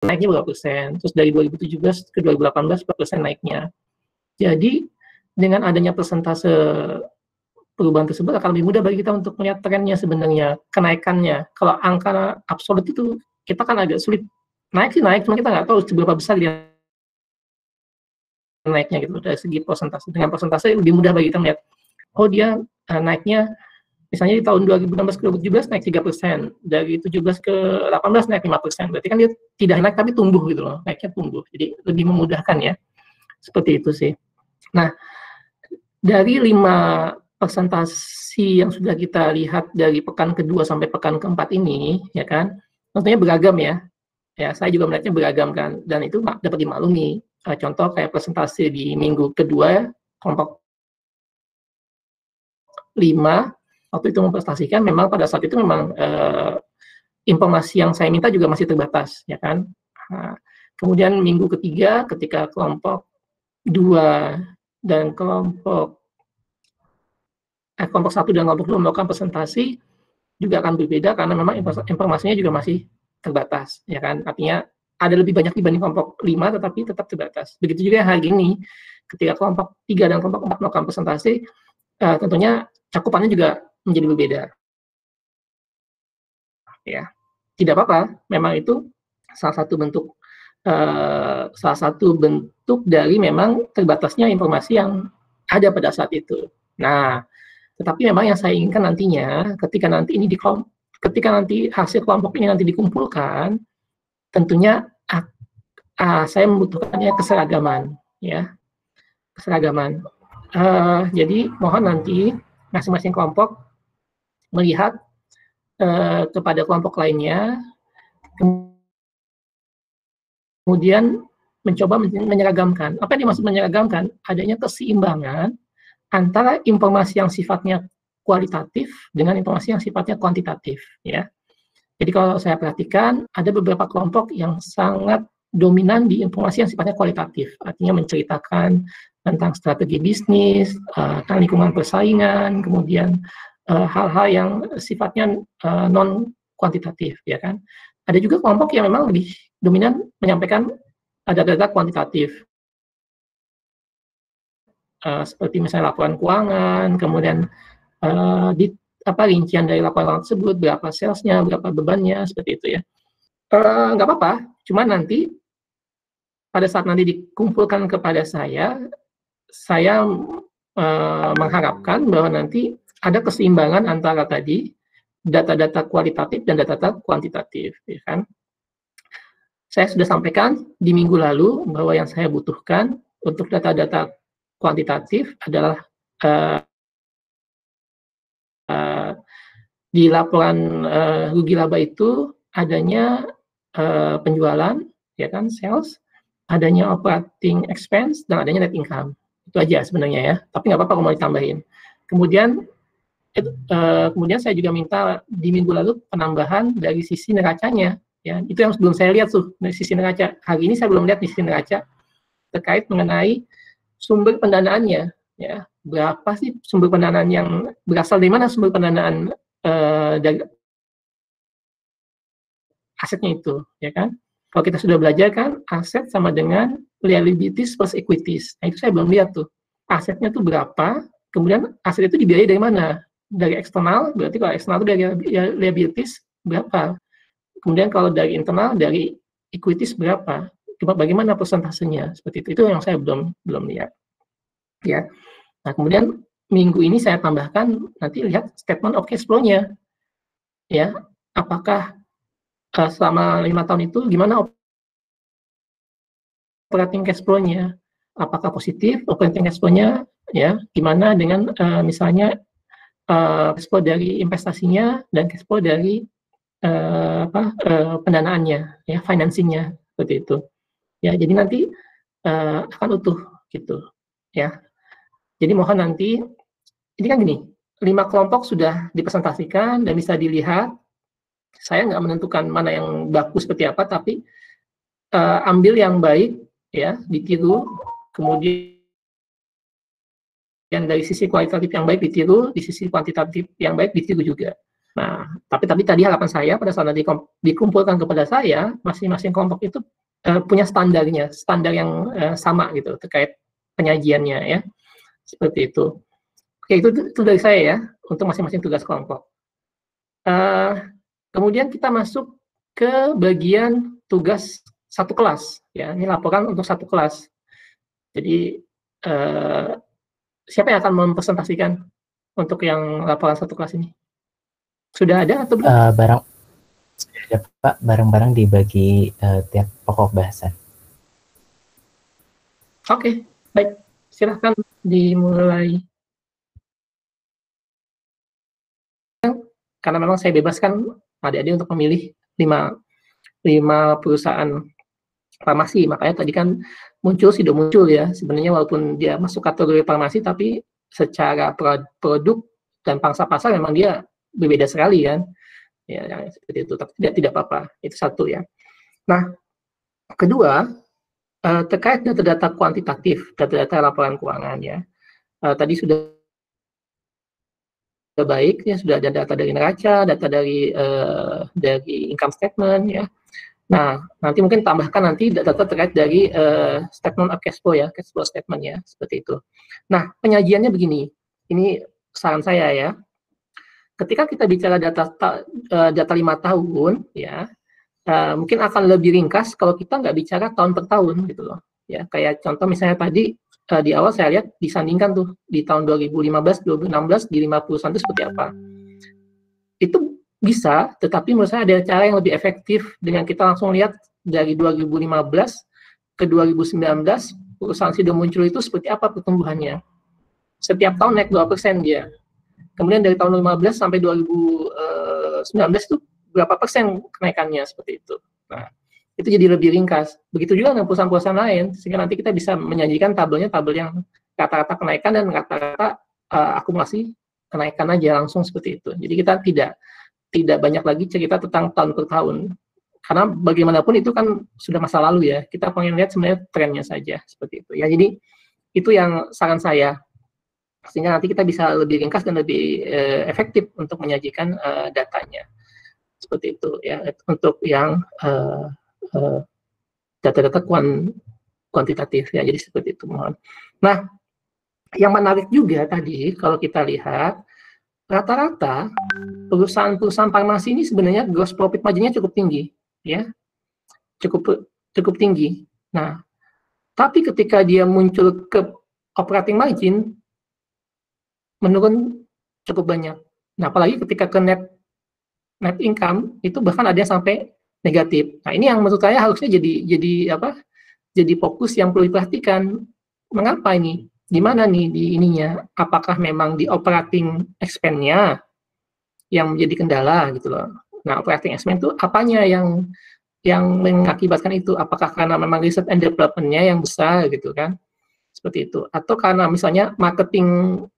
naiknya berapa persen, terus dari 2017 ke 2018 berapa persen naiknya. Jadi dengan adanya persentase perubahan tersebut akan lebih mudah bagi kita untuk melihat trennya sebenarnya, kenaikannya. Kalau angka absolut itu kita kan agak sulit, naik sih naik, cuma kita nggak tahu seberapa besar dia naiknya gitu dari segi persentase. Dengan persentase lebih mudah bagi kita melihat, oh dia naiknya misalnya di tahun 2016 ke 2017 naik 3%, dari 17 ke 18 naik 5%. Berarti kan dia tidak naik tapi tumbuh gitu loh, naiknya tumbuh. Jadi lebih memudahkan ya. Seperti itu sih. Nah, dari 5 presentasi yang sudah kita lihat dari pekan kedua sampai pekan keempat ini, ya kan, tentunya beragam ya. Ya, saya juga melihatnya beragam kan, dan itu dapat dimaklumi. Contoh kayak presentasi di minggu kedua, kelompok 5, waktu itu mempresentasikan memang pada saat itu memang informasi yang saya minta juga masih terbatas, ya kan. Nah, kemudian minggu ketiga ketika kelompok 2 dan kelompok 1 dan kelompok 2 melakukan presentasi juga akan berbeda karena memang informasinya juga masih terbatas, ya kan. Artinya ada lebih banyak dibanding kelompok 5 tetapi tetap terbatas. Begitu juga hari ini ketika kelompok 3 dan kelompok 4 melakukan presentasi, tentunya cakupannya juga menjadi berbeda. Ya, tidak apa-apa, memang itu salah satu bentuk dari memang terbatasnya informasi yang ada pada saat itu. Nah, tetapi memang yang saya inginkan nantinya ketika nanti hasil kelompok ini nanti dikumpulkan, tentunya saya membutuhkannya keseragaman, ya, keseragaman. Jadi mohon nanti masing-masing kelompok melihat kepada kelompok lainnya, kemudian mencoba menyeragamkan. Apa yang dimaksud menyeragamkan? Adanya keseimbangan antara informasi yang sifatnya kualitatif dengan informasi yang sifatnya kuantitatif, ya. Jadi kalau saya perhatikan ada beberapa kelompok yang sangat dominan di informasi yang sifatnya kualitatif, artinya menceritakan tentang strategi bisnis, lingkungan persaingan, kemudian hal-hal yang sifatnya non kuantitatif, ya kan. Ada juga kelompok yang memang lebih dominan menyampaikan data-data kuantitatif, seperti misalnya laporan keuangan, kemudian rincian dari laporan tersebut, berapa salesnya, berapa bebannya, seperti itu ya. Nggak apa-apa, cuma nanti pada saat nanti dikumpulkan kepada saya mengharapkan bahwa nanti ada keseimbangan antara tadi data-data kualitatif dan data-data kuantitatif, ya kan. Saya sudah sampaikan di minggu lalu bahwa yang saya butuhkan untuk data-data kuantitatif adalah di laporan rugi laba itu adanya penjualan, ya kan, sales, adanya operating expense, dan adanya net income. Itu aja sebenarnya ya, tapi nggak apa-apa kalau mau ditambahin. Kemudian saya juga minta di minggu lalu penambahan dari sisi neracanya, ya. Itu yang belum saya lihat tuh dari sisi neraca. Hari ini saya belum lihat di sisi neraca terkait mengenai sumber pendanaannya, ya. Berapa sih sumber pendanaan yang berasal dari mana sumber pendanaan dari asetnya itu, ya kan? Kalau kita sudah belajar kan, aset sama dengan liabilities plus equities. Nah, itu saya belum lihat tuh. Asetnya tuh berapa, kemudian aset itu dibiayai dari mana? Dari eksternal, berarti kalau eksternal itu dari liabilities berapa? Kemudian kalau dari internal, dari equities berapa? Bagaimana persentasenya? Seperti itu. Itu yang saya belum lihat. Ya. Nah, kemudian minggu ini saya tambahkan, nanti lihat statement of cash flow-nya. Ya, apakah selama 5 tahun itu gimana operating cash flow-nya, apakah positif operating cash flow-nya, ya, gimana dengan misalnya cash flow dari investasinya dan cash flow dari pendanaannya, ya, financing-nya, seperti itu. Ya, jadi nanti akan utuh gitu, ya. Jadi mohon nanti, ini kan gini, 5 kelompok sudah dipresentasikan dan bisa dilihat. Saya nggak menentukan mana yang bagus seperti apa, tapi ambil yang baik, ya, ditiru, kemudian dari sisi kualitatif yang baik ditiru, di sisi kuantitatif yang baik ditiru juga. Nah, tapi tadi harapan saya pada saat nanti dikumpulkan kepada saya, masing-masing kelompok itu punya standarnya, standar yang sama gitu terkait penyajiannya ya, seperti itu. Oke, itu dari saya ya untuk masing-masing tugas kelompok. Kemudian kita masuk ke bagian tugas satu kelas ya. Ini laporan untuk satu kelas. Jadi siapa yang akan mempresentasikan untuk yang laporan satu kelas ini? Sudah ada atau belum? Sudah ada Pak, bareng-bareng dibagi tiap pokok bahasan. Oke, baik. Silahkan dimulai. Karena memang saya bebaskan adik-adik untuk memilih 5 perusahaan farmasi. Makanya tadi kan sudah muncul ya. Sebenarnya walaupun dia masuk kategori farmasi, tapi secara produk dan pangsa pasar memang dia berbeda sekali kan. Ya, seperti itu. Tapi tidak apa-apa. Itu satu ya. Nah, kedua, terkait data-data kuantitatif, data-data laporan keuangan ya. Tadi sudah baik ya, sudah ada data dari neraca, data dari income statement ya. Nah, nanti mungkin tambahkan nanti data terkait dari statement of cash flow ya, cash flow statement ya, seperti itu. Nah, penyajiannya begini. Ini saran saya ya. Ketika kita bicara data 5 tahun ya, mungkin akan lebih ringkas kalau kita nggak bicara tahun per tahun gitu loh. Ya, kayak contoh misalnya tadi di awal saya lihat disandingkan tuh di tahun 2015, 2016 di 5 perusahaan itu seperti apa. Itu bisa, tetapi menurut saya ada cara yang lebih efektif dengan kita langsung lihat dari 2015 ke 2019 perusahaan sudah muncul itu seperti apa pertumbuhannya. Setiap tahun naik 2% dia. Kemudian dari tahun 2015 sampai 2019 itu berapa persen kenaikannya seperti itu. Nah, itu jadi lebih ringkas. Begitu juga dengan perusahaan-perusahaan lain, sehingga nanti kita bisa menyajikan tabel yang rata-rata kenaikan dan rata-rata akumulasi kenaikan aja langsung seperti itu. Jadi kita tidak banyak lagi cerita tentang tahun per tahun. Karena bagaimanapun itu kan sudah masa lalu ya. Kita pengen lihat sebenarnya trennya saja seperti itu. Ya, jadi itu yang saran saya. Sehingga nanti kita bisa lebih ringkas dan lebih efektif untuk menyajikan datanya. Seperti itu ya, untuk yang data-data kuantitatif ya, jadi seperti itu mohon. Nah, yang menarik juga tadi kalau kita lihat rata-rata perusahaan-perusahaan farmasi ini sebenarnya gross profit margin-nya cukup tinggi ya, cukup tinggi. Nah, tapi ketika dia muncul ke operating margin menurun cukup banyak. Nah, apalagi ketika ke net income itu bahkan ada yang sampai negatif. Nah, ini yang menurut saya harusnya jadi fokus yang perlu diperhatikan. Mengapa ini? Di mana nih di ininya? Apakah memang di operating expense-nya yang menjadi kendala gitu loh. Nah, operating expense itu apanya yang mengakibatkan itu? Apakah karena memang research and development-nya yang besar gitu kan? Seperti itu. Atau karena misalnya marketing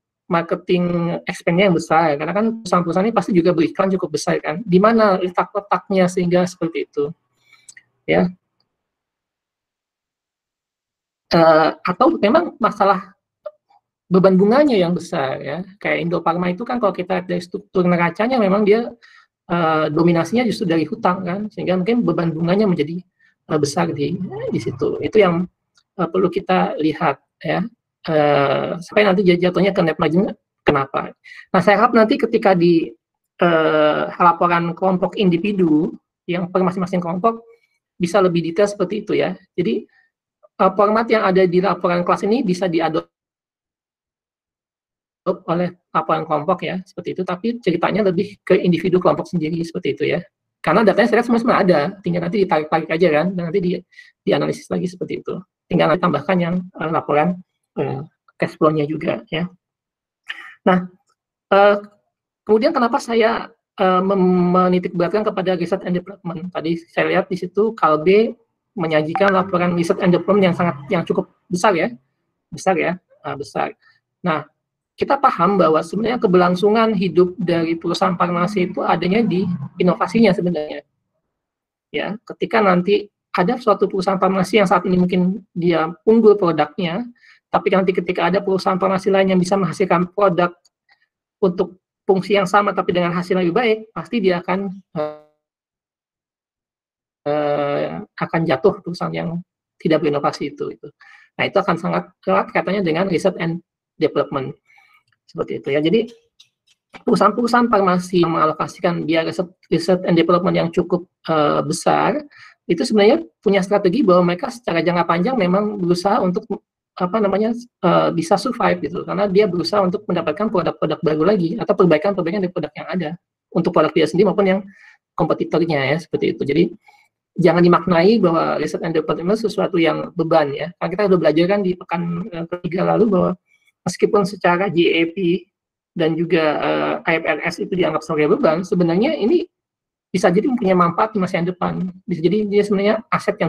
expense-nya yang besar, karena kan perusahaan-perusahaan ini pasti juga beriklan cukup besar kan. Di mana letak-letaknya sehingga seperti itu, ya. Atau memang masalah beban bunganya yang besar ya. Kayak Indofarma itu kan kalau kita lihat dari struktur neracanya memang dia dominasinya justru dari hutang kan, sehingga mungkin beban bunganya menjadi besar di situ. Itu yang perlu kita lihat ya. Sampai nanti jatuhnya ke net margin kenapa. Nah, saya harap nanti ketika di laporan kelompok individu yang per masing-masing kelompok bisa lebih detail seperti itu ya. Jadi format yang ada di laporan kelas ini bisa diadopsi oleh laporan kelompok ya, seperti itu, tapi ceritanya lebih ke individu kelompok sendiri seperti itu ya. Karena datanya saya lihat semua ada, tinggal nanti ditarik-tarik aja kan, dan nanti dianalisis lagi seperti itu. Tinggal nanti tambahkan yang laporan cash flow-nya juga ya. Nah, kemudian kenapa saya menitikberatkan kepada research and development? Tadi saya lihat di situ Kalbe menyajikan laporan research and development yang cukup besar ya, besar. Nah, kita paham bahwa sebenarnya keberlangsungan hidup dari perusahaan farmasi itu adanya di inovasinya sebenarnya. Ya, ketika nanti ada suatu perusahaan farmasi yang saat ini mungkin dia unggul produknya, tapi nanti ketika ada perusahaan farmasi lain yang bisa menghasilkan produk untuk fungsi yang sama tapi dengan hasil yang lebih baik, pasti dia akan jatuh perusahaan yang tidak berinovasi itu. Nah, itu akan sangat erat katanya dengan research and development. Seperti itu ya. Jadi perusahaan-perusahaan farmasi yang mengalokasikan biaya research and development yang cukup besar, itu sebenarnya punya strategi bahwa mereka secara jangka panjang memang berusaha untuk bisa survive gitu, karena dia berusaha untuk mendapatkan produk-produk baru lagi atau perbaikan-perbaikan dari produk yang ada untuk produk dia sendiri maupun yang kompetitornya ya, seperti itu. Jadi jangan dimaknai bahwa research and development sesuatu yang beban ya. Karena kita sudah belajar kan di pekan ketiga lalu bahwa meskipun secara GAP dan juga IFRS itu dianggap sebagai beban, sebenarnya ini bisa jadi mempunyai manfaat di masa yang depan. Bisa jadi dia sebenarnya aset yang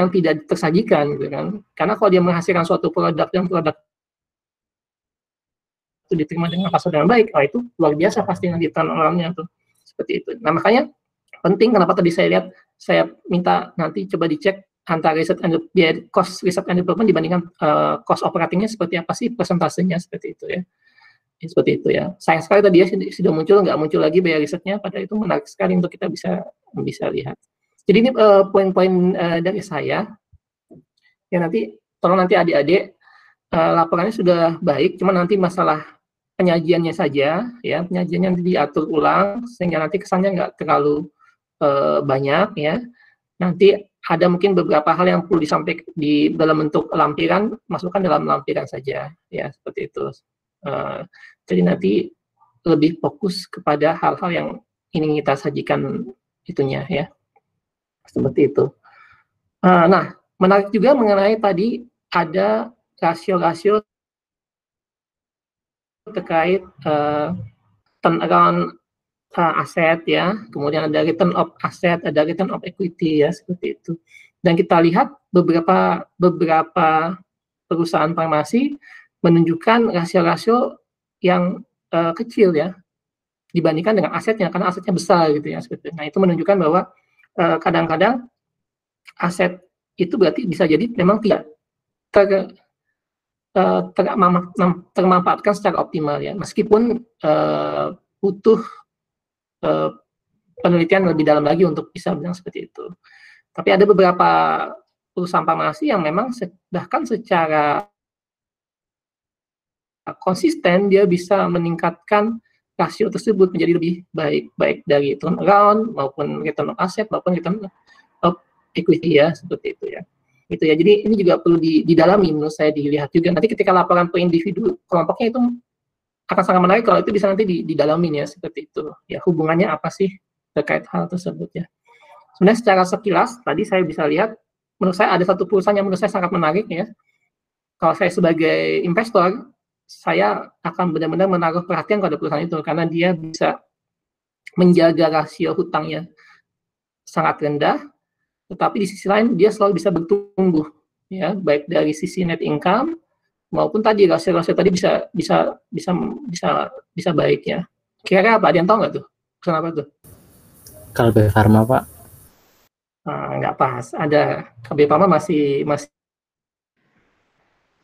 tidak tersajikan gitu kan. Karena kalau dia menghasilkan suatu produk dan produk itu diterima dengan pasar dengan baik, itu luar biasa pasti nanti turnaround-nya tuh. Seperti itu. Nah, makanya penting kenapa tadi saya minta nanti coba dicek antara cost research and development dibandingkan cost operatingnya seperti apa sih persentasenya, seperti itu ya. Seperti itu ya. Sayang sekali tadi ya sudah nggak muncul lagi biaya risetnya, padahal itu menarik sekali untuk kita bisa lihat. Jadi ini poin-poin dari saya. Ya nanti tolong nanti adik-adik laporannya sudah baik, cuma nanti masalah penyajiannya saja ya, penyajiannya nanti diatur ulang sehingga nanti kesannya nggak terlalu banyak ya. Nanti ada mungkin beberapa hal yang perlu disampaikan di dalam bentuk lampiran, masukkan dalam lampiran saja ya, seperti itu. Jadi nanti lebih fokus kepada hal-hal yang ingin kita sajikan itunya ya, seperti itu. Nah, menarik juga mengenai tadi ada rasio-rasio terkait turnaround aset ya, kemudian ada return of asset, ada return of equity ya, seperti itu. Dan kita lihat beberapa perusahaan farmasi menunjukkan rasio-rasio yang kecil ya dibandingkan dengan asetnya, karena asetnya besar gitu ya. Nah, itu menunjukkan bahwa kadang-kadang aset itu berarti bisa jadi memang tidak termanfaatkan secara optimal ya, meskipun butuh penelitian lebih dalam lagi untuk bisa bilang seperti itu. Tapi ada beberapa perusahaan farmasi yang memang bahkan secara konsisten dia bisa meningkatkan rasio tersebut menjadi lebih baik dari turnaround maupun return of asset maupun return of equity ya, seperti itu ya. Itu ya. Jadi ini juga perlu didalami menurut saya, dilihat juga nanti ketika laporan per individu kelompoknya itu akan sangat menarik kalau itu bisa nanti didalamin ya, seperti itu ya, hubungannya apa sih terkait hal tersebut ya. Sebenarnya secara sekilas tadi saya bisa lihat, menurut saya ada satu perusahaan yang menurut saya sangat menarik ya. Kalau saya sebagai investor, saya akan benar-benar menaruh perhatian pada perusahaan itu karena dia bisa menjaga rasio hutangnya sangat rendah, tetapi di sisi lain dia selalu bisa bertumbuh ya, baik dari sisi net income maupun tadi rasio-rasio tadi bisa baik ya. Kira-kira apa? Ada yang tahu nggak tuh? Kenapa tuh? Kalbe Farma, Pak. Nggak pas. Ada Kalbe Farma masih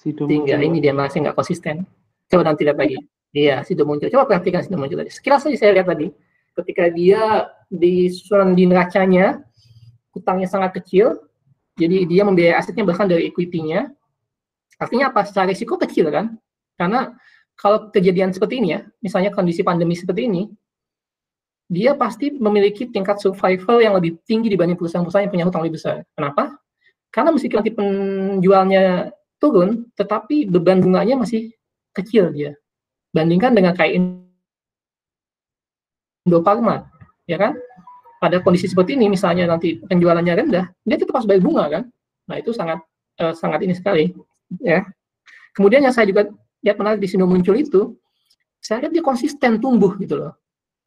tinggal ini, dia masih nggak konsisten. Coba nanti lihat lagi. Iya, sudah muncul. Coba perhatikan sudah muncul tadi. Sekilas saja saya lihat tadi. Ketika dia di susunan di neracanya, hutangnya sangat kecil, jadi dia membiayai asetnya bahkan dari equity-nya. Artinya apa? Secara risiko kecil kan? Karena kalau kejadian seperti ini ya, misalnya kondisi pandemi seperti ini, dia pasti memiliki tingkat survival yang lebih tinggi dibanding perusahaan-perusahaan yang punya hutang lebih besar. Kenapa? Karena meskipun nanti penjualnya turun, tetapi beban bunganya masih kecil dia. Bandingkan dengan kayak Indofarma, ya kan? Pada kondisi seperti ini, misalnya nanti penjualannya rendah, dia tetap harus bayar bunga kan? Nah, itu sangat ini sekali, ya. Kemudian yang saya juga lihat menarik di sini muncul itu, saya lihat dia konsisten tumbuh gitu loh.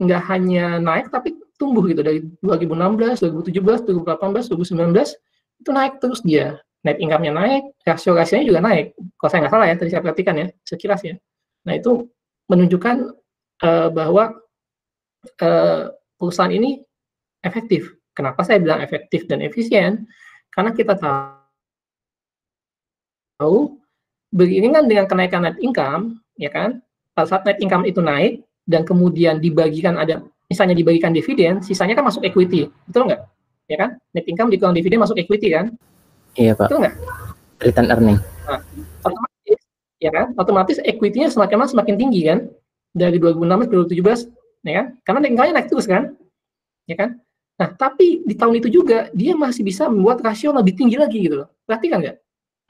Nggak hanya naik, tapi tumbuh gitu. Dari 2016, 2017, 2018, 2019, itu naik terus dia. Net income-nya naik, rasio-rasionya juga naik. Kalau saya nggak salah ya, tadi saya perhatikan ya, sekilas ya. Nah, itu menunjukkan bahwa perusahaan ini efektif. Kenapa saya bilang efektif dan efisien? Karena kita tahu beriringan dengan kenaikan net income, ya kan, pada saat net income itu naik dan kemudian dibagikan, ada misalnya dibagikan dividen, sisanya kan masuk equity, betul nggak? Ya kan? Net income dikurang dividen masuk equity kan? Iya Pak. Betul nggak? Return earning. Nah, otomatis, ya kan? Otomatis equity-nya semakin lama semakin tinggi kan? Dari 2016 ke 2017, ya kan? Karena net income-nya naik terus kan? Ya kan? Nah, tapi di tahun itu juga dia masih bisa membuat rasio lebih tinggi lagi gitu loh. Perhatikan nggak?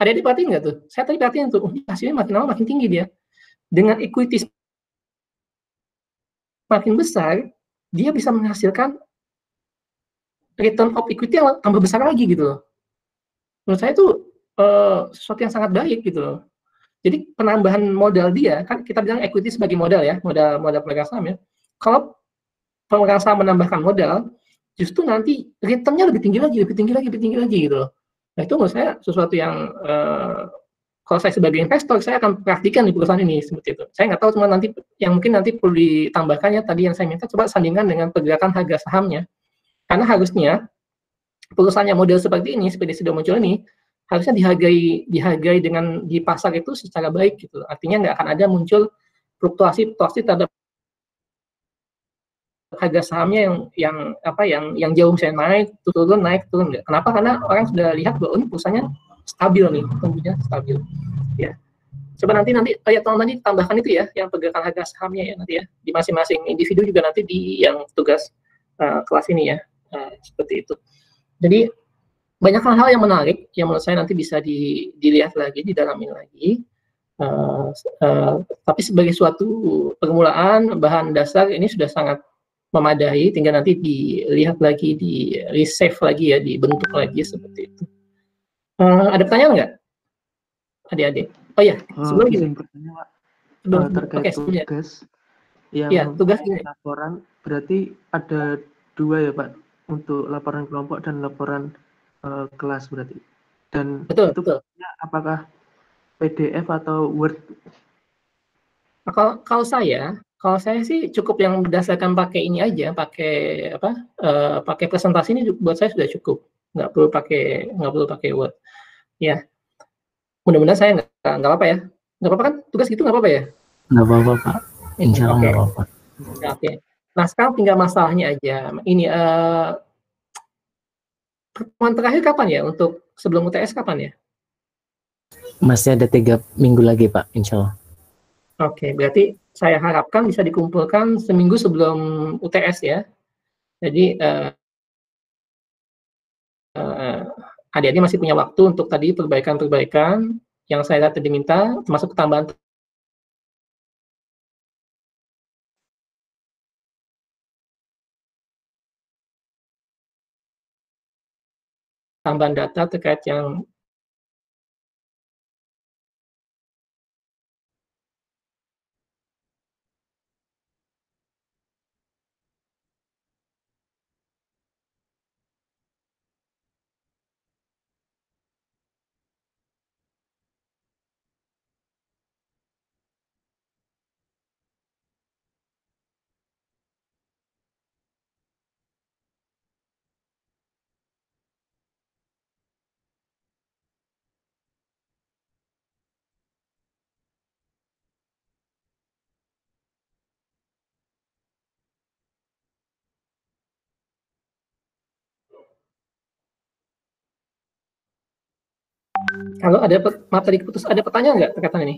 Ada perhatiin nggak tuh? Saya tadi perhatiin tuh, rasionya makin lama makin tinggi dia. Dengan equity makin besar, dia bisa menghasilkan return of equity yang tambah besar lagi gitu loh. Menurut saya itu sesuatu yang sangat baik gitu loh. Jadi penambahan modal dia, kan kita bilang equity sebagai modal ya, modal pemegang saham ya. Kalau pemegang saham menambahkan modal, justru nanti return-nya lebih tinggi lagi, lebih tinggi lagi, lebih tinggi lagi gitu loh. Nah itu menurut saya sesuatu yang kalau saya sebagai investor, saya akan perhatikan di perusahaan ini seperti itu. Saya nggak tahu, cuma nanti yang mungkin nanti perlu ditambahkan ya tadi yang saya minta, coba sandingkan dengan pergerakan harga sahamnya. Karena harusnya perusahaan yang model seperti ini, seperti sudah muncul ini, harusnya dihargai dengan di pasar itu secara baik gitu. Artinya nggak akan ada muncul fluktuasi terhadap harga sahamnya yang jauh, misalnya naik turun nggak. Kenapa? Karena orang sudah lihat bahwa ini perusahaannya stabil nih, tumbuhnya stabil. Ya. Coba nanti ya tolong nanti tambahkan itu ya, yang pergerakan harga sahamnya ya nanti ya, di masing-masing individu juga nanti di yang tugas kelas ini ya, seperti itu. Jadi banyak hal-hal yang menarik yang menurut saya nanti bisa dilihat lagi, didalamin lagi. Tapi sebagai suatu permulaan, bahan dasar ini sudah sangat memadai, tinggal nanti dilihat lagi, di resave lagi ya, dibentuk lagi seperti itu. Ada pertanyaan nggak, adik-adik? Oh ya, sebelum gini. Terkait tugas yang ya, tugas ini. Laporan berarti ada 2 ya Pak, untuk laporan kelompok dan laporan kelas berarti. Dan betul, itu betul. Apakah PDF atau Word? Kalau saya sih cukup yang berdasarkan pakai ini aja, pakai presentasi ini buat saya sudah cukup, nggak perlu pakai Word. Ya, mudah-mudahan saya nggak apa-apa ya, nggak apa-apa kan, tugas gitu nggak apa-apa ya? Nggak apa-apa Pak, insya Allah nggak apa-apa. Oke. Nah sekarang tinggal masalahnya aja. Ini pertemuan terakhir kapan ya untuk sebelum UTS kapan ya? Masih ada 3 minggu lagi Pak, insya Allah. Oke, berarti saya harapkan bisa dikumpulkan seminggu sebelum UTS ya. Jadi adik-adik masih punya waktu untuk tadi perbaikan-perbaikan yang saya tadi minta, termasuk tambahan data terkait yang kalau ada maaf tadi putus, ada pertanyaan nggak terkait ini?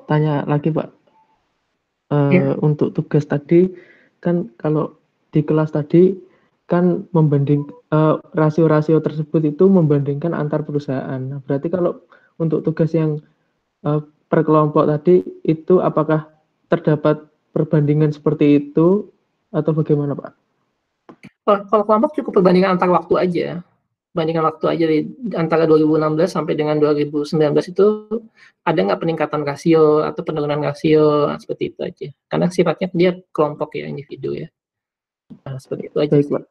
Tanya lagi Pak, untuk tugas tadi kan kalau di kelas tadi kan membanding rasio-rasio tersebut itu membandingkan antar perusahaan. Nah, berarti kalau untuk tugas yang per kelompok tadi itu apakah terdapat perbandingan seperti itu atau bagaimana Pak? Kalau kelompok cukup perbandingan antar waktu aja. Bandingkan waktu aja antara 2016 sampai dengan 2019 itu ada nggak peningkatan rasio atau penurunan rasio, seperti itu aja. Karena sifatnya dia kelompok ya, individu ya. Nah, seperti itu aja. Baik, Pak.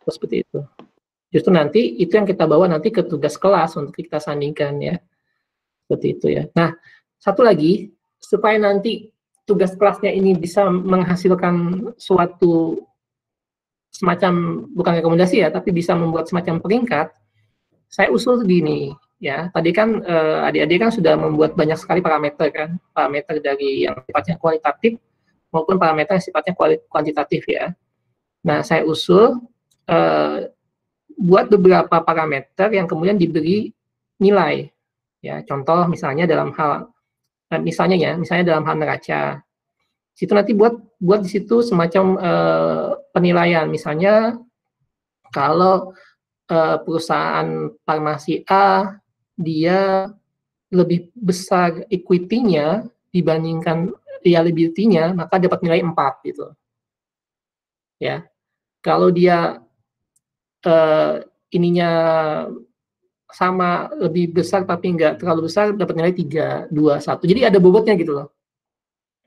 Seperti itu. Justru nanti itu yang kita bawa nanti ke tugas kelas untuk kita sandingkan ya. Seperti itu ya. Nah, satu lagi supaya nanti tugas kelasnya ini bisa menghasilkan suatu semacam, bukan rekomendasi ya, tapi bisa membuat semacam peringkat, saya usul begini, ya. Tadi kan adik-adik kan sudah membuat banyak sekali parameter kan, parameter dari yang sifatnya kualitatif maupun parameter yang sifatnya kuantitatif ya. Nah, saya usul buat beberapa parameter yang kemudian diberi nilai. Ya, contoh misalnya dalam hal misalnya dalam hal neraca. Situ nanti buat di situ semacam penilaian. Misalnya kalau perusahaan farmasi A dia lebih besar equity-nya dibandingkan liability-nya, maka dapat nilai 4 gitu. Ya. Kalau dia ininya sama lebih besar tapi nggak terlalu besar, dapat nilai 3, 2, 1. Jadi ada bobotnya gitu loh.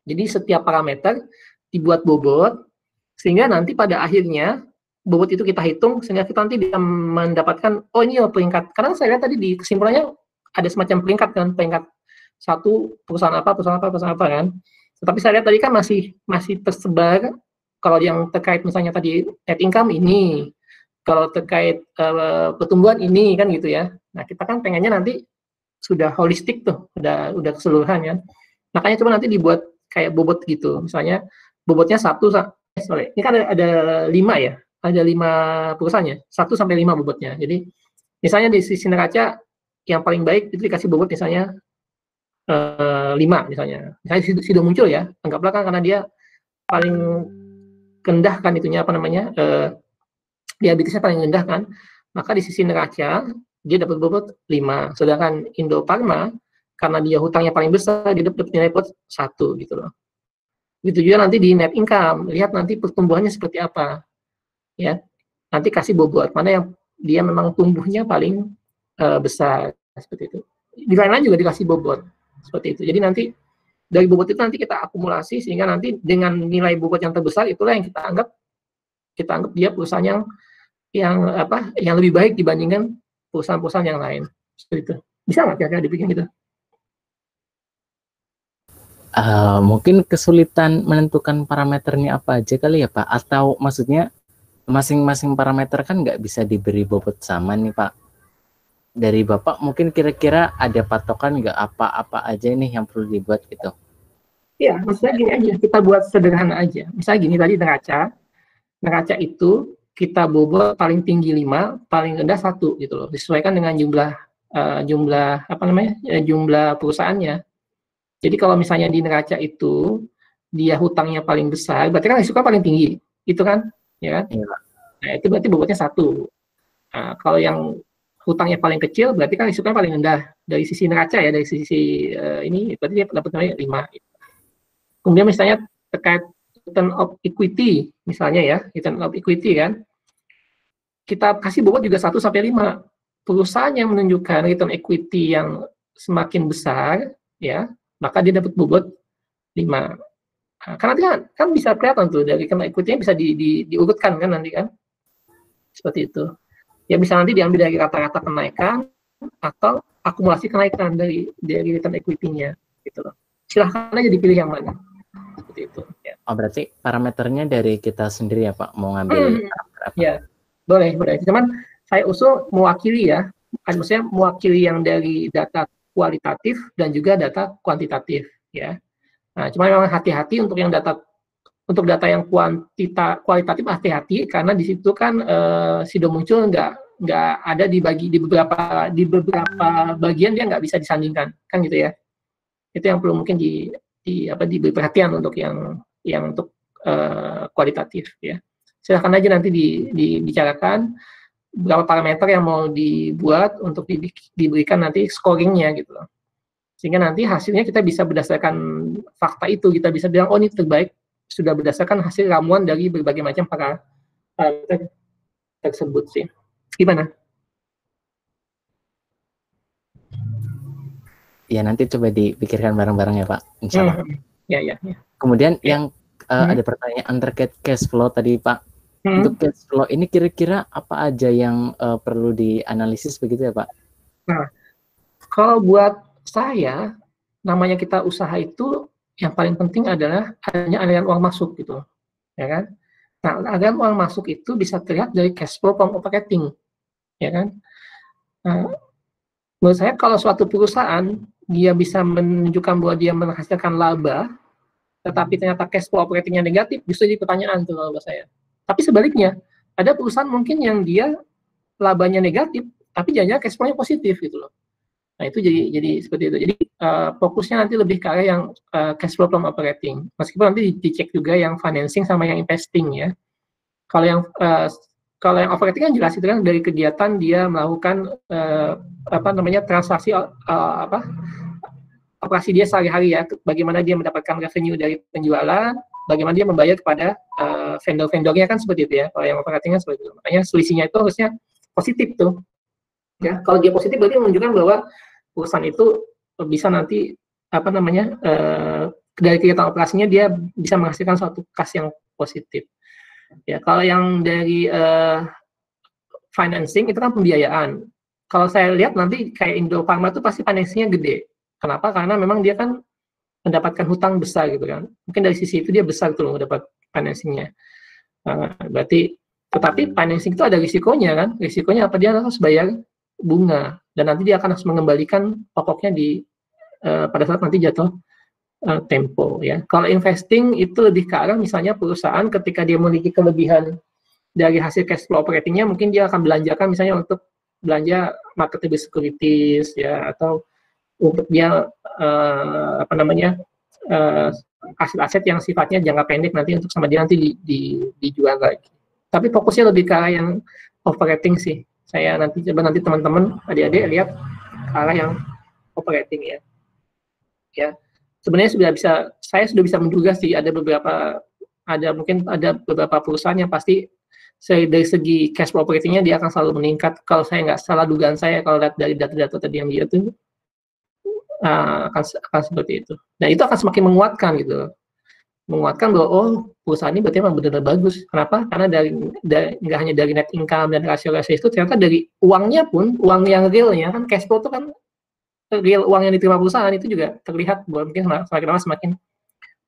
Jadi setiap parameter dibuat bobot, sehingga nanti pada akhirnya bobot itu kita hitung, sehingga kita nanti bisa mendapatkan, oh ini loh peringkat. Karena saya lihat tadi di kesimpulannya ada semacam peringkat kan, peringkat 1 perusahaan apa kan. Tetapi saya lihat tadi kan masih tersebar, kalau yang terkait misalnya tadi net income ini, kalau terkait pertumbuhan ini kan gitu ya. Nah, kita kan pengennya nanti sudah holistik tuh, udah keseluruhan kan. Makanya coba nanti dibuat kayak bobot gitu. Misalnya bobotnya 1 ini kan ada 5 ya. Ada 5 perusahaannya, 1 sampai 5 bobotnya. Jadi misalnya di sisi neraca yang paling baik itu dikasih bobot misalnya 5 misalnya. Misalnya sudah muncul ya, anggaplah kan karena dia paling rendah kan itunya apa namanya? Liabilitasnya paling rendah kan, maka di sisi neraca dia dapat bobot 5, sedangkan Indo Farma karena dia hutangnya paling besar dia dapat nilai bobot 1 gitu loh. Begitu juga nanti di net income, lihat nanti pertumbuhannya seperti apa, ya. Nanti kasih bobot mana yang dia memang tumbuhnya paling besar seperti itu. Di lain-lain juga dikasih bobot seperti itu. Jadi nanti dari bobot itu nanti kita akumulasi sehingga nanti dengan nilai bobot yang terbesar itulah yang kita anggap dia perusahaan yang lebih baik dibandingkan perusahaan-perusahaan yang lain. Seperti itu. Bisa nggak kira-kira dibikin gitu? Mungkin kesulitan menentukan parameternya apa aja kali ya Pak? Atau maksudnya masing-masing parameter kan nggak bisa diberi bobot sama nih Pak. Dari Bapak mungkin kira-kira ada patokan nggak apa-apa aja nih yang perlu dibuat gitu? Ya, maksudnya gini aja, kita buat sederhana aja. Misalnya gini tadi neraca itu kita bobot paling tinggi 5, paling rendah 1 gitu loh. Disesuaikan dengan jumlah jumlah perusahaannya. Jadi kalau misalnya di neraca itu dia hutangnya paling besar, berarti kan risiko paling tinggi, itu kan, ya kan? Iya. Nah itu berarti bobotnya 1. Nah, kalau yang hutangnya paling kecil, berarti kan risikonya paling rendah dari sisi neraca ya, dari sisi ini, berarti dia dapat nilai 5. Kemudian misalnya terkait return of equity, misalnya ya, return of equity kan, kita kasih bobot juga 1 sampai 5. Perusahaan yang menunjukkan return equity yang semakin besar, ya, maka dia dapat bobot 5. Nah, karena kan bisa kelihatan tuh dari return equity-nya bisa diurutkan kan nanti kan, seperti itu. Ya bisa nanti diambil dari rata-rata kenaikan atau akumulasi kenaikan dari return equity-nya, gitu loh. Silahkan aja dipilih yang mana, seperti itu. Ya. Oh berarti parameternya dari kita sendiri ya Pak, mau ngambil apa? Ya, boleh. Cuman saya usul mewakili ya, maksudnya mewakili yang dari data kualitatif dan juga data kuantitatif ya. Nah, cuma memang hati-hati untuk data yang kualitatif hati-hati karena di situ kan sudah muncul nggak ada di beberapa bagian dia nggak bisa disandingkan kan gitu ya. Itu yang perlu mungkin diberi perhatian untuk yang untuk kualitatif ya. Silahkan aja nanti dibicarakan berapa parameter yang mau dibuat untuk diberikan nanti scoringnya gitu loh. Sehingga nanti hasilnya kita bisa berdasarkan fakta itu, kita bisa bilang, oh ini terbaik, sudah berdasarkan hasil ramuan dari berbagai macam parameter tersebut sih. Gimana? Ya nanti coba dipikirkan bareng-bareng ya Pak, insya Allah. Ya. Kemudian yang ada pertanyaan terkait cash flow tadi Pak. Untuk cash flow ini kira-kira apa aja yang perlu dianalisis begitu ya Pak? Nah, kalau buat saya, namanya kita usaha itu yang paling penting adalah adanya aliran uang masuk gitu, ya kan? Nah, aliran uang masuk itu bisa terlihat dari cash flow from operating, ya kan? Nah, Menurut saya kalau suatu perusahaan dia bisa menunjukkan bahwa dia menghasilkan laba, tetapi ternyata cash flow operatingnya negatif, justru jadi pertanyaan tuh kalau saya. Tapi sebaliknya, ada perusahaan mungkin yang dia labanya negatif, tapi jangan-jangan cash flow-nya positif gitu loh. Nah itu jadi seperti itu. Jadi fokusnya nanti lebih ke arah yang cash flow from operating. Meskipun nanti dicek juga yang financing sama yang investing ya. Kalau yang operating kan jelas itu kan dari kegiatan dia melakukan transaksi operasi dia sehari-hari ya. Bagaimana dia mendapatkan revenue dari penjualan, bagaimana dia membayar kepada vendor-vendornya kan seperti itu ya. Kalau yang operatingnya seperti itu. Makanya selisihnya itu harusnya positif tuh. Ya, kalau dia positif berarti menunjukkan bahwa perusahaan itu bisa nanti dari kegiatan operasinya dia bisa menghasilkan suatu kas yang positif. Ya, kalau yang dari financing itu kan pembiayaan. Kalau saya lihat nanti kayak Indofarma itu pasti financingnya gede. Kenapa? Karena memang dia kan mendapatkan hutang besar gitu kan. Mungkin dari sisi itu dia besar tuh mendapat financingnya. Berarti, tetapi financing itu ada risikonya kan. Risikonya apa? Dia harus bayar bunga dan nanti dia akan harus mengembalikan pokoknya pada saat nanti jatuh tempo ya. Kalau investing itu lebih ke arah misalnya perusahaan ketika dia memiliki kelebihan dari hasil cash flow operatingnya, mungkin dia akan belanjakan misalnya untuk belanja marketable securities ya, atau untuk dia aset-aset yang sifatnya jangka pendek nanti untuk sama dia nanti dijual lagi. Tapi fokusnya lebih ke arah yang operating sih. Saya nanti coba nanti teman-teman adik-adik lihat ke arah yang operating ya. Ya, sebenarnya saya sudah bisa menduga sih mungkin ada beberapa perusahaan yang pasti dari segi cash flow operatingnya dia akan selalu meningkat. Kalau saya nggak salah dugaan saya kalau lihat dari data-data tadi yang dia itu akan seperti itu. Dan itu akan semakin menguatkan gitu. Menguatkan bahwa perusahaan ini berarti memang benar-benar bagus. Kenapa? Karena nggak hanya dari net income dan rasio-rasio itu, ternyata dari uangnya pun, uang yang realnya kan cash flow itu kan real uang yang diterima perusahaan itu juga terlihat bahwa mungkin semakin lama semakin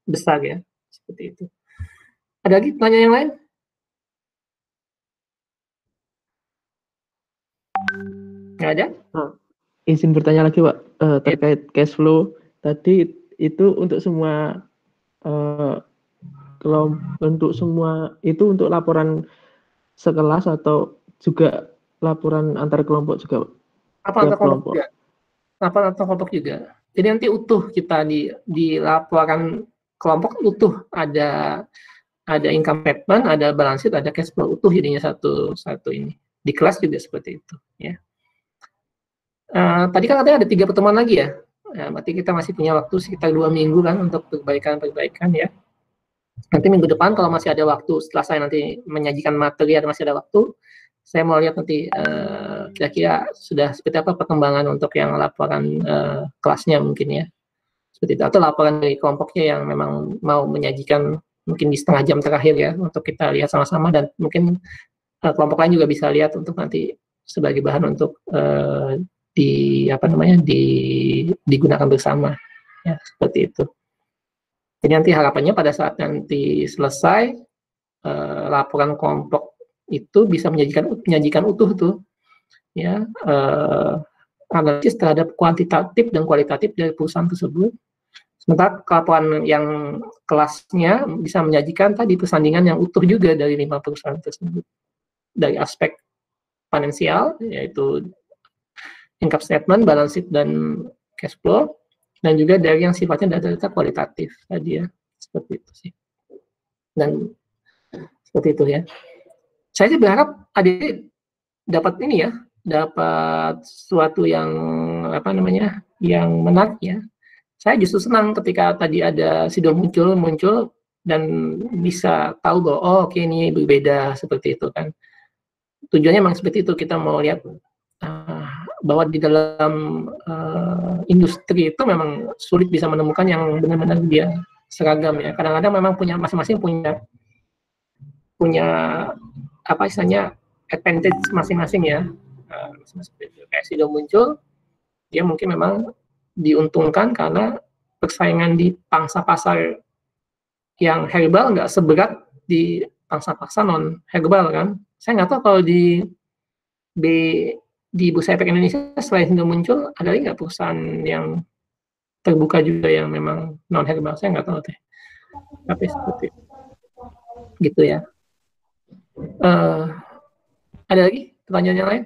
besar ya. Seperti itu. Ada lagi pertanyaan yang lain? Nggak ada? Izin bertanya lagi Pak, terkait cash flow tadi itu untuk semua untuk semua itu untuk laporan sekelas atau juga laporan antar kelompok juga? Apa antar kelompok juga? Laporan antar kelompok juga. Jadi nanti utuh kita di laporan kelompok utuh ada income statement, ada balance sheet, ada cash flow utuh jadinya satu ini. Di kelas juga seperti itu ya. Tadi kan katanya ada 3 pertemuan lagi ya. Berarti kita masih punya waktu sekitar 2 minggu kan untuk perbaikan ya. Nanti minggu depan kalau masih ada waktu, setelah saya nanti menyajikan materi ada masih ada waktu, saya mau lihat nanti kira-kira sudah seperti apa perkembangan untuk yang laporan kelasnya mungkin ya. Seperti itu. Atau laporan dari kelompoknya yang memang mau menyajikan mungkin di setengah jam terakhir ya, untuk kita lihat sama-sama, dan mungkin kelompok lain juga bisa lihat untuk nanti sebagai bahan untuk digunakan bersama ya, seperti itu. Jadi nanti harapannya pada saat nanti selesai laporan kelompok itu bisa menyajikan utuh tuh ya, analisis terhadap kuantitatif dan kualitatif dari perusahaan tersebut. Sementara laporan yang kelasnya bisa menyajikan tadi persandingan yang utuh juga dari 5 perusahaan tersebut, dari aspek finansial yaitu income statement, balance sheet, dan cash flow, dan juga dari yang sifatnya data-data kualitatif tadi ya, seperti itu sih. Dan seperti itu ya. Saya sih berharap adik dapat ini ya, dapat sesuatu yang yang menarik ya. Saya justru senang ketika tadi ada Sido muncul dan bisa tahu bahwa oke, ini berbeda seperti itu kan. Tujuannya memang seperti itu, kita mau lihat bahwa di dalam industri itu memang sulit bisa menemukan yang benar-benar dia seragam ya. Kadang-kadang memang masing-masing punya advantage masing-masing ya. Kayak Sido muncul, dia mungkin memang diuntungkan karena persaingan di pangsa pasar yang herbal nggak seberat di pangsa pasar non herbal kan. Saya nggak tahu kalau di di Bursa Efek Indonesia selain Indo muncul, ada lagi nggak perusahaan yang terbuka juga yang memang non herbal? Saya nggak tahu teh. Tapi seperti gitu ya. Ada lagi pertanyaan yang lain?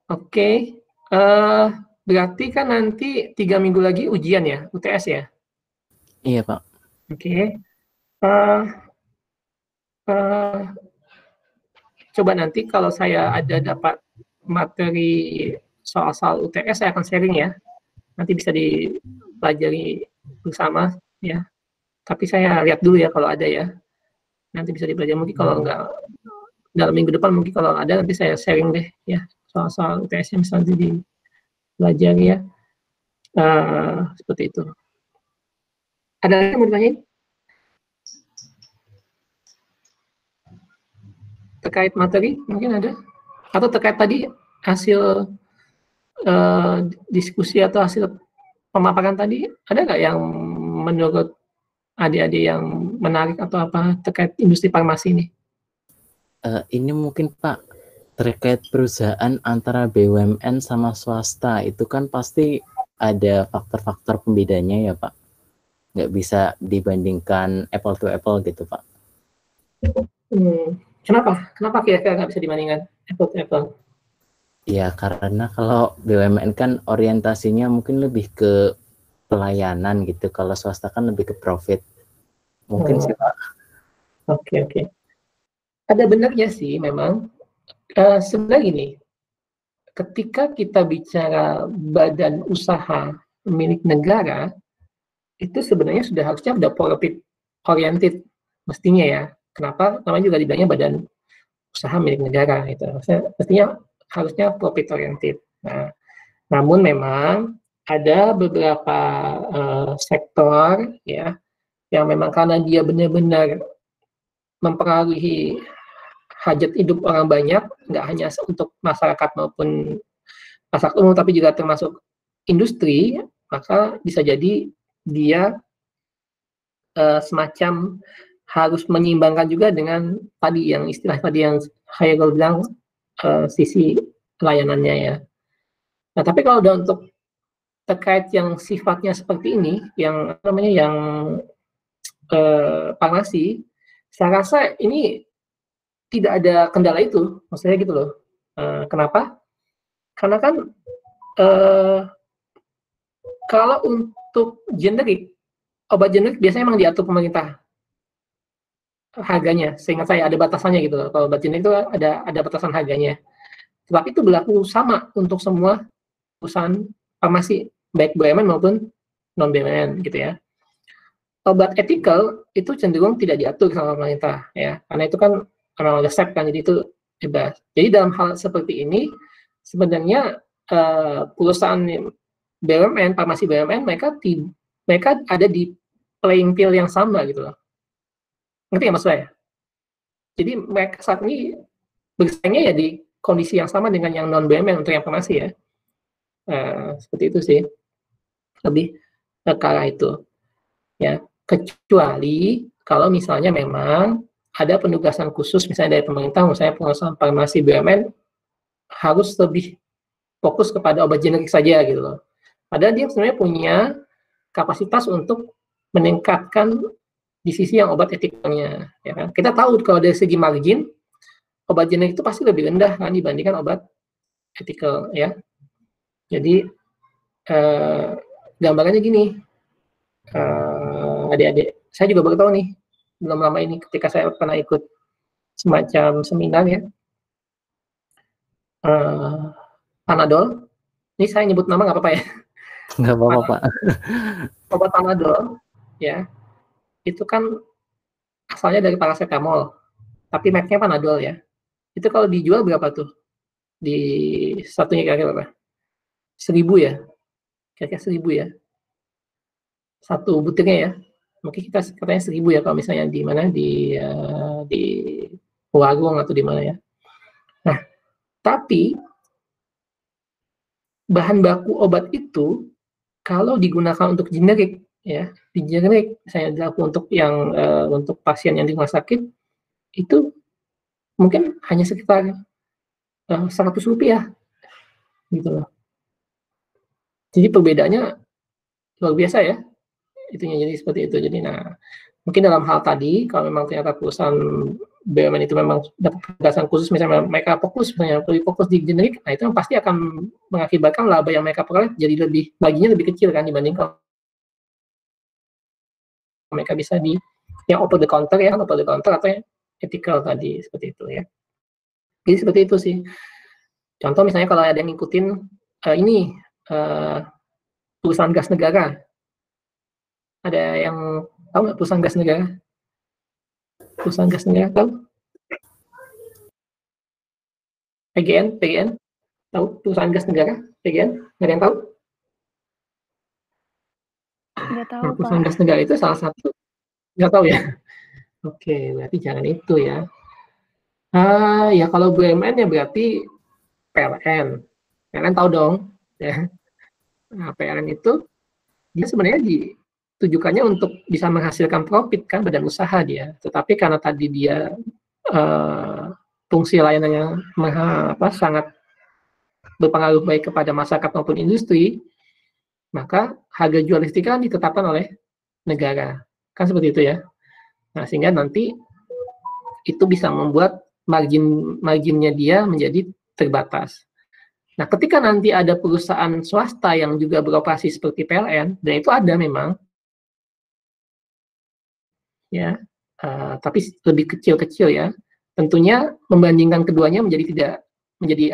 Oke, berarti kan nanti 3 minggu lagi ujian ya, UTS ya? Iya Pak. Oke. Coba nanti kalau saya ada dapat materi soal-soal UTS, saya akan sharing ya. Nanti bisa dipelajari bersama ya. Tapi saya lihat dulu ya kalau ada ya. Nanti bisa dipelajari, mungkin kalau enggak dalam minggu depan, mungkin kalau ada nanti saya sharing deh ya soal-soal UTS yang bisa dipelajari ya. Seperti itu. Ada lagi yang mau ditanyain? Terkait materi mungkin ada? Atau terkait tadi hasil diskusi atau hasil pemaparan tadi, ada nggak yang menurut adik-adik yang menarik atau apa terkait industri farmasi ini? Ini mungkin Pak, terkait perusahaan antara BUMN sama swasta, itu kan pasti ada faktor-faktor pembedanya ya Pak. Nggak bisa dibandingkan apple to apple gitu Pak. Kenapa? Kenapa kira-kira nggak bisa dibandingkan apple to apple? Ya karena kalau BUMN kan orientasinya mungkin lebih ke pelayanan gitu, kalau swasta kan lebih ke profit. Mungkin sih Pak. Oke. Ada benarnya sih memang. Sebenarnya gini, ketika kita bicara badan usaha milik negara, itu sebenarnya harusnya udah profit oriented mestinya ya. Kenapa? Namanya juga dibilangnya badan usaha milik negara gitu. Mestinya harusnya profit oriented. Nah, namun memang ada beberapa sektor ya yang memang karena dia benar-benar mempengaruhi hajat hidup orang banyak, nggak hanya untuk masyarakat maupun masyarakat umum, tapi juga termasuk industri, maka bisa jadi dia semacam harus menyeimbangkan juga dengan tadi yang istilah tadi yang Hairul bilang sisi layanannya ya. Nah, tapi kalau udah untuk terkait yang sifatnya seperti ini, yang namanya yang farmasi, saya rasa ini tidak ada kendala itu, maksudnya gitu loh. Kenapa? Karena kan kalau untuk generik, obat generik biasanya memang diatur pemerintah harganya, seingat saya ada batasannya gitu loh. Kalau obat generik itu ada batasan harganya. Tetapi itu berlaku sama untuk semua perusahaan farmasi, baik BUMN maupun non BUMN gitu ya. Obat etikal itu cenderung tidak diatur sama pemerintah ya, karena itu kan memang resep kan, jadi itu bebas. Jadi dalam hal seperti ini sebenarnya perusahaan BUMN, farmasi BUMN mereka ada di playing field yang sama gitu loh. Ngerti ya maksud saya? Jadi mereka saat ini bersaingnya ya di kondisi yang sama dengan yang non BUMN untuk yang farmasi ya. Seperti itu sih. Lebih ke arah itu. Ya, kecuali kalau misalnya memang ada penugasan khusus misalnya dari pemerintah, misalnya perusahaan farmasi BUMN harus lebih fokus kepada obat generik saja gitu loh. Padahal dia sebenarnya punya kapasitas untuk meningkatkan di sisi yang obat etikalnya. Ya kan? Kita tahu kalau dari segi margin, obat generik itu pasti lebih rendah kan dibandingkan obat etikal ya. Jadi gambarannya gini, adik-adik, saya juga baru tahu nih, belum lama ini ketika saya pernah ikut semacam seminar ya, Panadol, ini saya nyebut nama nggak apa-apa ya? Nggak apa-apa Pak. Obat Panadol, ya, itu kan asalnya dari paracetamol, tapi merknya Panadol ya. Itu kalau dijual berapa tuh? Di satunya kira-kira berapa? 1.000 ya? Kira-kira 1.000 ya? Satu butirnya ya? Mungkin kita katanya 1.000 ya kalau misalnya di mana di warung atau di mana ya. Nah, tapi bahan baku obat itu kalau digunakan untuk generik ya, di generik saya untuk yang untuk pasien yang di rumah sakit itu mungkin hanya sekitar Rp100 gitu loh. Jadi perbedaannya luar biasa ya, itunya jadi seperti itu. Jadi mungkin dalam hal tadi kalau memang ternyata perusahaan BUMN itu memang dapat penugasan khusus, misalnya mereka lebih fokus di generik, nah itu pasti akan mengakibatkan laba yang mereka peroleh jadi baginya lebih kecil kan dibanding kalau mereka bisa di yang over the counter atau yang ethical tadi, seperti itu ya. Jadi seperti itu sih. Contoh misalnya kalau ada yang ngikutin perusahaan gas negara. Ada yang tahu nggak perusahaan gas negara? Perusahaan gas negara tahu? PGN, tahu perusahaan gas negara? PGN, nggak ada yang tahu? Nggak tahu, Nah, perusahaan gas negara itu salah satu, nggak tahu ya? Oke, berarti jangan itu ya. Ya kalau BUMN ya berarti PLN. PLN tahu dong, ya. Nah, PLN itu dia sebenarnya ditujukannya untuk bisa menghasilkan profit kan, badan usaha dia. Tetapi karena tadi dia fungsi layanannya sangat berpengaruh baik kepada masyarakat maupun industri, maka harga jual listrik kan ditetapkan oleh negara. Kan seperti itu ya. Nah, sehingga nanti itu bisa membuat marginnya dia menjadi terbatas. Nah, ketika nanti ada perusahaan swasta yang juga beroperasi seperti PLN, dan itu ada memang, ya, tapi lebih kecil-kecil ya. Tentunya membandingkan keduanya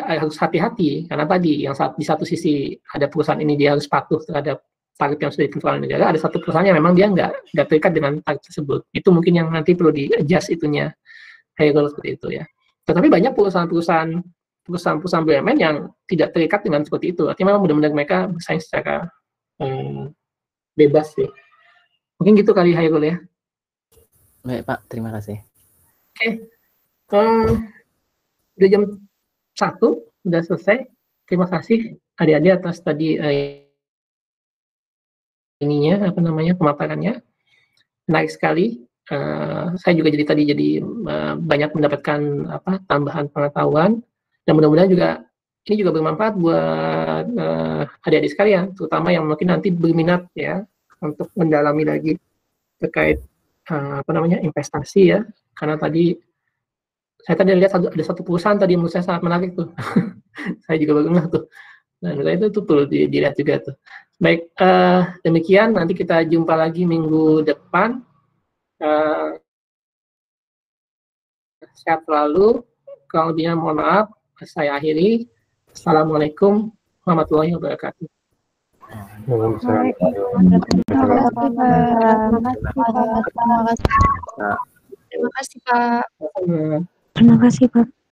harus hati-hati, karena tadi yang di satu sisi ada perusahaan ini dia harus patuh terhadap tarif yang sudah ditentukan oleh negara, ada satu perusahaan yang memang dia nggak terikat dengan tarif tersebut. Itu mungkin yang nanti perlu di-adjust itunya, seperti itu ya. Tetapi banyak perusahaan BUMN yang tidak terikat dengan seperti itu. Artinya memang benar-benar mereka bersaing secara bebas sih. Mungkin gitu kali Hairul ya. Baik Pak, terima kasih. Oke. Udah jam 1, udah selesai. Terima kasih adik-adik atas tadi pemaparannya. Menarik sekali. Saya juga jadi banyak mendapatkan tambahan pengetahuan. Dan mudah-mudahan ini juga bermanfaat buat adik-adik sekalian, terutama yang mungkin nanti berminat ya untuk mendalami lagi terkait investasi ya. Karena saya tadi lihat ada satu perusahaan tadi menurut saya sangat menarik tuh. Saya juga baru ngeh tuh. Nah, menurut itu perlu dilihat juga tuh. Baik, demikian nanti kita jumpa lagi minggu depan. Sehat selalu. Kalau lebihnya mohon maaf. Saya akhiri. Assalamualaikum warahmatullahi wabarakatuh. Terima kasih Pak. Terima kasih Pak.